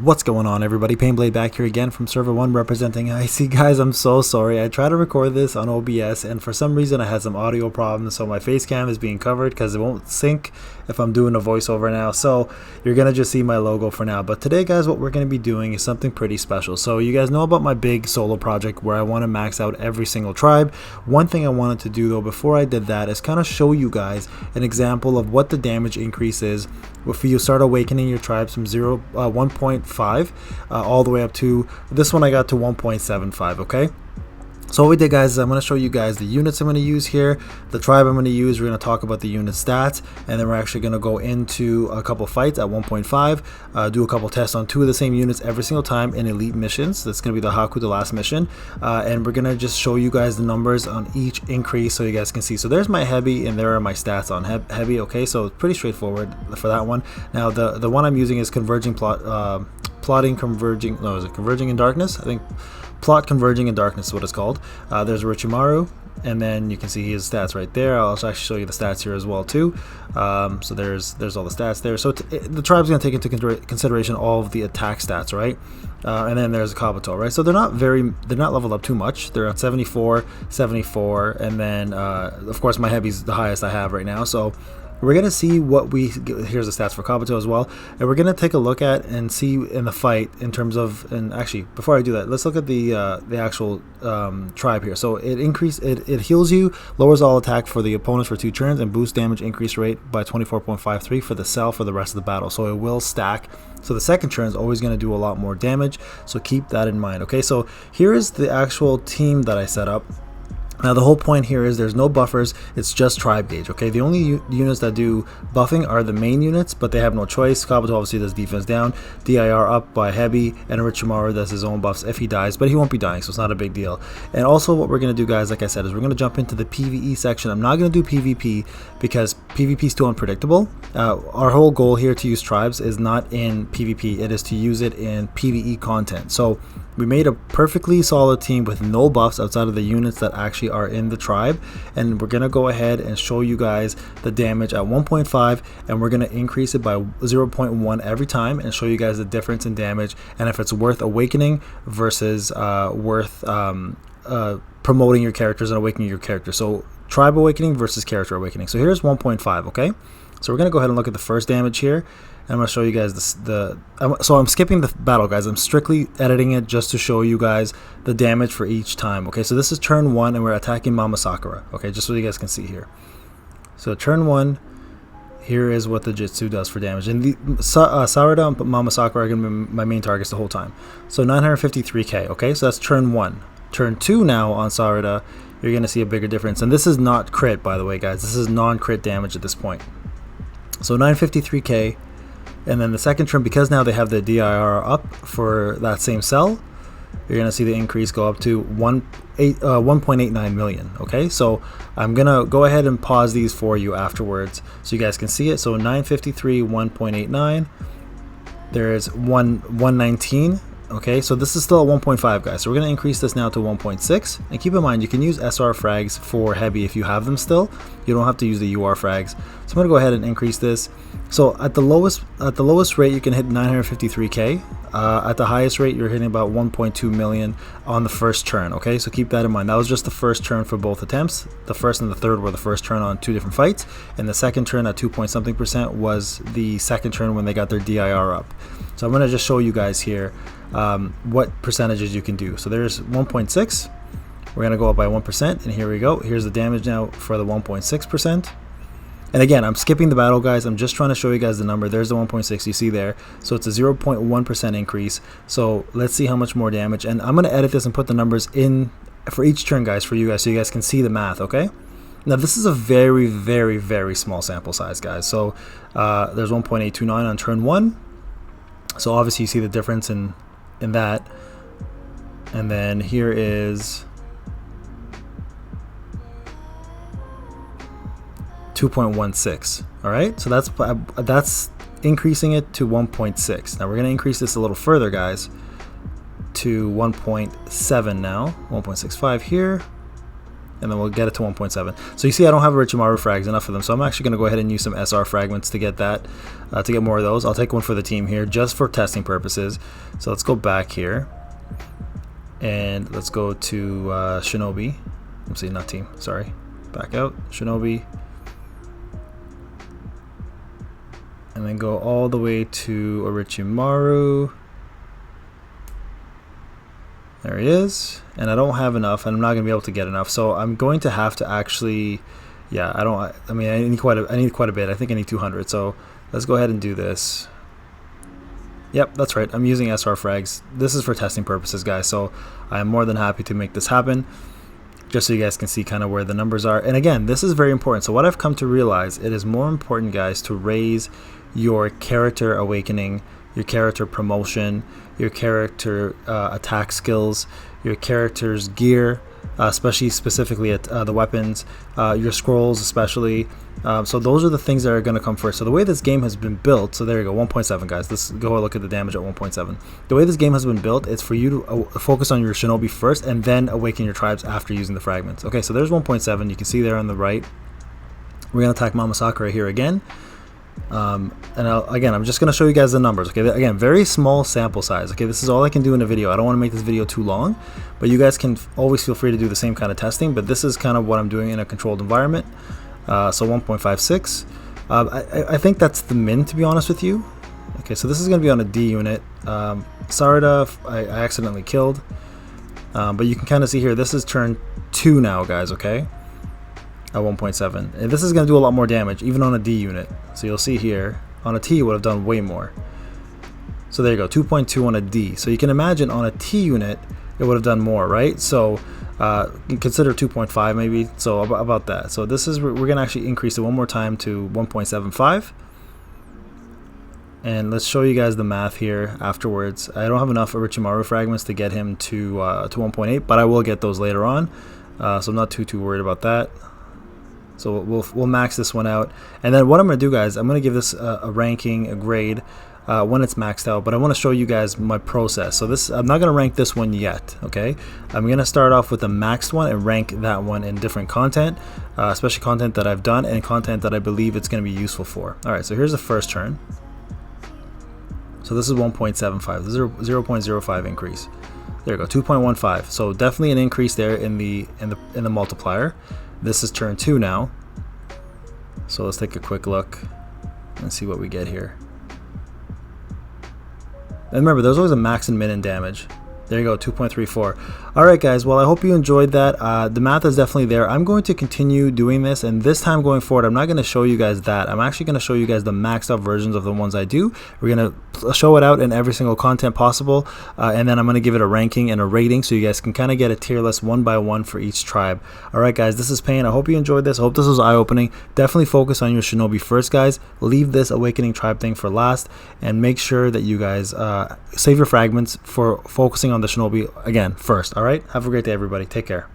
What's going on, everybody? Payneblade back here again from server 1 representing IC. Guys, I'm so sorry. I tried to record this on OBS and for some reason I had some audio problems, so my face cam is being covered because it won't sync if I'm doing a voiceover now. So you're gonna just see my logo for now. But today, guys, what we're gonna be doing is something pretty special. So you guys know about my big solo project where I want to max out every single tribe. One thing I wanted to do though before I did that is kind of show you guys an example of what the damage increase is if you start awakening your tribes from 1.5 all the way up to this one. I got to 1.75. okay, so what we did, guys, is I'm going to show you guys the units I'm going to use here, the tribe I'm going to use. We're going to talk about the unit stats, and then we're actually going to go into a couple fights at 1.5, do a couple tests on 2 of the same units every single time in elite missions. That's going to be the Haku, the last mission, and we're going to just show you guys the numbers on each increase so you guys can see. So there's my heavy and there are my stats on heavy. Okay, so it's pretty straightforward for that one. Now the one I'm using is converging converging in darkness, I think. Plot Converging in Darkness is what it's called. There's Orochimaru, and then you can see his stats right there. I'll actually show you the stats here as well too. So there's all the stats there. So the tribe's going to take into consideration all of the attack stats, right? And then there's Kabuto, right? So they're not leveled up too much. They're at 74, 74, and then of course my heavy's the highest I have right now. So we're going to see what here's the stats for Kabuto as well, and we're going to take a look at and see in the fight in terms of, and actually before I do that, let's look at the actual tribe here. So it heals you, lowers all attack for the opponents for 2 turns, and boosts damage increase rate by 24.53 for the cell for the rest of the battle. So it will stack. So the second turn is always going to do a lot more damage, so keep that in mind. Okay, so here is the actual team that I set up. Now the whole point here is there's no buffers, it's just tribe gauge. Okay, the only units that do buffing are the main units, but they have no choice. Kabuto obviously does defense down, DIR up by heavy, and Orochimaru does his own buffs if he dies, but he won't be dying, so it's not a big deal. And also what we're going to do, guys, like I said, is we're going to jump into the PVE section. I'm not going to do PvP because PvP is too unpredictable. Our whole goal here to use tribes is not in PvP, it is to use it in PvE content. So we made a perfectly solid team with no buffs outside of the units that actually are in the tribe, and we're gonna go ahead and show you guys the damage at 1.5, and we're gonna increase it by 0.1 every time and show you guys the difference in damage and if it's worth awakening versus worth promoting your characters and awakening your character. So tribe awakening versus character awakening. So here's 1.5. okay, so we're gonna go ahead and look at the first damage here. I'm going to show you guys so I'm skipping the battle, guys. I'm strictly editing it just to show you guys the damage for each time. Okay, so this is turn 1 and we're attacking Mama Sakura. Okay, just so you guys can see here. So turn 1, here is what the Jitsu does for damage. And the Sarada and Mama Sakura are going to be my main targets the whole time. So 953k, okay, so that's turn 1. Turn 2 now on Sarada, you're going to see a bigger difference. And this is not crit, by the way, guys. This is non-crit damage at this point. So 953k. And then the second turn, because now they have the DIR up for that same cell, you're going to see the increase go up to 1.89 million. Okay, so I'm going to go ahead and pause these for you afterwards so you guys can see it. So 953, 1.89. There's 119. Okay, so this is still at 1.5, guys. So we're going to increase this now to 1.6. And keep in mind, you can use SR frags for heavy if you have them still. You don't have to use the UR frags. So I'm going to go ahead and increase this. So at the lowest rate, you can hit 953k. At the highest rate, you're hitting about 1.2 million on the first turn. Okay, so keep that in mind. That was just the first turn for both attempts. The first and the third were the first turn on 2 different fights, and the second turn at 2.something% was the second turn when they got their DIR up. So I'm going to just show you guys here what percentages you can do. So there's 1.6. We're going to go up by 1%, and here we go. Here's the damage now for the 1.6%. And again, I'm skipping the battle, guys. I'm just trying to show you guys the number. There's the 1.6 you see there. So it's a 0.1% increase. So let's see how much more damage. And I'm going to edit this and put the numbers in for each turn, guys, for you guys, so you guys can see the math, okay? Now, this is a very, very, very small sample size, guys. So there's 1.829 on turn 1. So obviously you see the difference in that. And then here is 2.16. all right, so that's increasing it to 1.6. Now we're going to increase this a little further, guys, to 1.7 now, 1.65 here, and then we'll get it to 1.7. So you see I don't have Orochimaru frags, enough of them, so I'm actually going to go ahead and use some SR fragments to get that, to get more of those. I'll take one for the team here just for testing purposes. So let's go back here and let's go to Shinobi. Let's see, not team, sorry, back out, Shinobi, and then go all the way to Orochimaru. There he is, and I don't have enough, and I'm not gonna be able to get enough, so I'm going to have to actually, yeah, I mean I need quite a bit. I think I need 200, so let's go ahead and do this. Yep, that's right, I'm using SR frags. This is for testing purposes, guys, so I'm more than happy to make this happen, just so you guys can see kind of where the numbers are. And again, this is very important. So what I've come to realize, it is more important, guys, to raise your character awakening, your character promotion, your character attack skills, your character's gear, specifically at the weapons, your scrolls especially. So those are the things that are going to come first. So the way this game has been built, so there you go, 1.7, guys. Let's go look at the damage at 1.7. The way this game has been built, it's for you to focus on your shinobi first and then awaken your tribes after using the fragments. Okay, so there's 1.7. You can see there on the right. We're going to attack Mama Sakura here again. Again, I'm just going to show you guys the numbers. Okay, again, very small sample size. Okay, this is all I can do in a video. I don't want to make this video too long, but you guys can always feel free to do the same kind of testing, but this is kind of what I'm doing in a controlled environment. So 1.56. I think that's the min, to be honest with you. Okay, so this is going to be on a D unit. Sarada, I accidentally killed, but you can kind of see here, this is turn 2 now, guys, okay? At 1.7, and this is going to do a lot more damage even on a D unit. So you'll see here on a T it would have done way more. So there you go, 2.2 on a D. So you can imagine on a T unit it would have done more, right? So consider 2.5 maybe, so about that. So this is, we're going to actually increase it one more time to 1.75, and let's show you guys the math here afterwards. I don't have enough Orochimaru fragments to get him to 1.8, but I will get those later on, so I'm not too worried about that. So we'll max this one out, and then what I'm going to do, guys, I'm going to give this a ranking, a grade, when it's maxed out, but I want to show you guys my process. So this, I'm not going to rank this one yet, okay? I'm going to start off with the maxed one and rank that one in different content, especially content that I've done and content that I believe it's going to be useful for. Alright, so here's the first turn. So this is 1.75, this is 0.05 increase. There you go, 2.15. So definitely an increase there in the multiplier. This is turn 2 now. So let's take a quick look and see what we get here. And remember, there's always a max and min in damage. There you go, 2.34. Alright guys, well I hope you enjoyed that. The math is definitely there. I'm going to continue doing this, and this time going forward I'm not going to show you guys that. I'm actually going to show you guys the maxed out versions of the ones I do. We're going to show it out in every single content possible, and then I'm going to give it a ranking and a rating so you guys can kind of get a tier list one by one for each tribe. Alright guys, this is Payne. I hope you enjoyed this. I hope this was eye-opening. Definitely focus on your shinobi first, guys. Leave this awakening tribe thing for last, and make sure that you guys save your fragments for focusing on the shinobi again first. All right, have a great day everybody, take care.